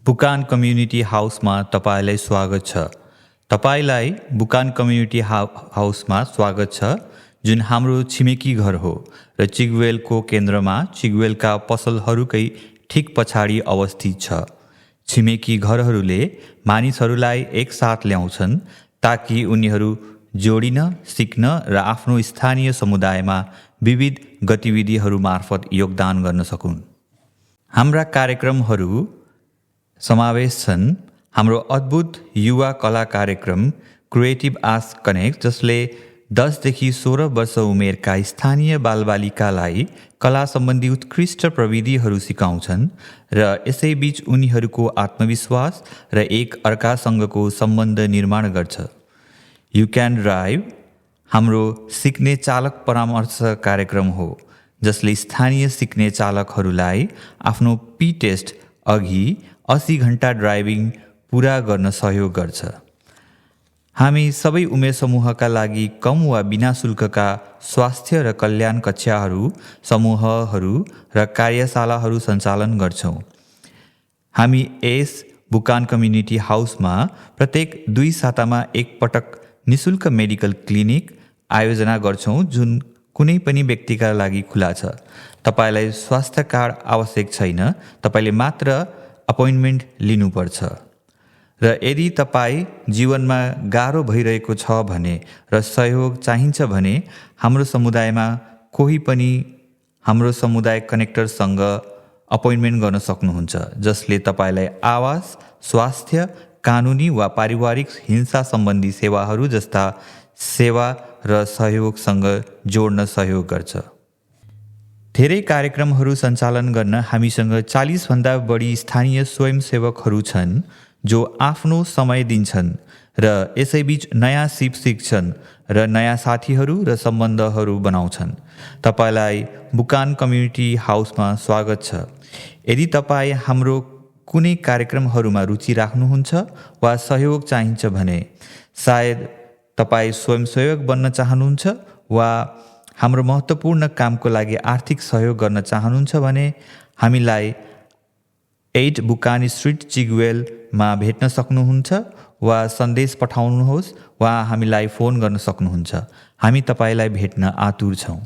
बुकान कम्युनिटी हाउसमा तपाईँलाई स्वागत छ। तपाईँलाई बुकान कम्युनिटी हाउसमा स्वागत छ, जुन हाम्रो छिमेकी घर हो र चिगवेलको केन्द्रमा चिगवेलका पसलहरूकै ठिक पछाडि अवस्थित छ। छिमेकी घरहरूले मानिसहरूलाई एकसाथ ल्याउँछन् ताकि उनीहरू जोडिन, सिक्न र आफ्नो स्थानीय समुदायमा विविध गतिविधिहरू मार्फत योगदान गर्न सकुन्। हाम्रा कार्यक्रमहरू समावेश छन् हाम्रो अद्भुत युवा कला कार्यक्रम क्रिएटिभ आर्ट्स कनेक्ट, जसले 10 देखि 16 वर्ष उमेरका स्थानीय बालबालिकालाई कला सम्बन्धी उत्कृष्ट प्रविधिहरू सिकाउँछन् र यसैबीच उनीहरूको आत्मविश्वास र एक अर्कासँगको सम्बन्ध निर्माण गर्छ। यु क्यान ड्राइभ हाम्रो सिक्ने चालक परामर्श कार्यक्रम हो, जसले स्थानीय सिक्ने चालकहरूलाई आफ्नो टेस्ट अघि 80 घण्टा ड्राइभिङ पुरा गर्न सहयोग गर्छ। हामी सबै उमेर समूहका लागि कम वा बिना शुल्कका स्वास्थ्य र कल्याण कक्षाहरू, समूहहरू र कार्यशालाहरू सञ्चालन गर्छौँ। हामी यस बुकान कम्युनिटी हाउसमा प्रत्येक 2 सातामा एक पटक निशुल्क मेडिकल क्लिनिक आयोजना गर्छौँ, जुन कुनै पनि व्यक्तिका लागि खुला छ। तपाईँलाई स्वास्थ्य कार्ड आवश्यक छैन, तपाईँले मात्र अपोइन्टमेन्ट लिनुपर्छ। र यदि तपाईँ जीवनमा गाह्रो भइरहेको छ भने र सहयोग चाहिन्छ भने हाम्रो समुदायमा कोही पनि हाम्रो समुदाय कनेक्टरसँग अपोइन्टमेन्ट गर्न सक्नुहुन्छ, जसले तपाईँलाई आवास, स्वास्थ्य, कानुनी वा पारिवारिक हिंसा सम्बन्धी सेवाहरू जस्ता सेवा र सहयोगसँग जोड्न सहयोग गर्छ। धेरै कार्यक्रमहरू सञ्चालन गर्न हामीसँग 40 भन्दा बढी स्थानीय स्वयंसेवकहरू छन् जो आफ्नो समय दिन्छन् र यसैबीच नयाँ सिप सिक्छन् र नयाँ साथीहरू र सम्बन्धहरू बनाउँछन्। तपाईँलाई बुकान कम्युनिटी हाउसमा स्वागत छ। यदि तपाईँ हाम्रो कुनै कार्यक्रमहरूमा रुचि राख्नुहुन्छ वा सहयोग चाहिन्छ भने, सायद तपाईँ स्वयंसेवक बन्न चाहनुहुन्छ वा हाम्रो महत्त्वपूर्ण कामको लागि आर्थिक सहयोग गर्न चाहनुहुन्छ भने हामीलाई 8 बुकान स्ट्रिट चिगवेलमा भेट्न सक्नुहुन्छ वा सन्देश पठाउनुहोस् वा हामीलाई फोन गर्न सक्नुहुन्छ। हामी तपाईँलाई भेट्न आतुर छौँ।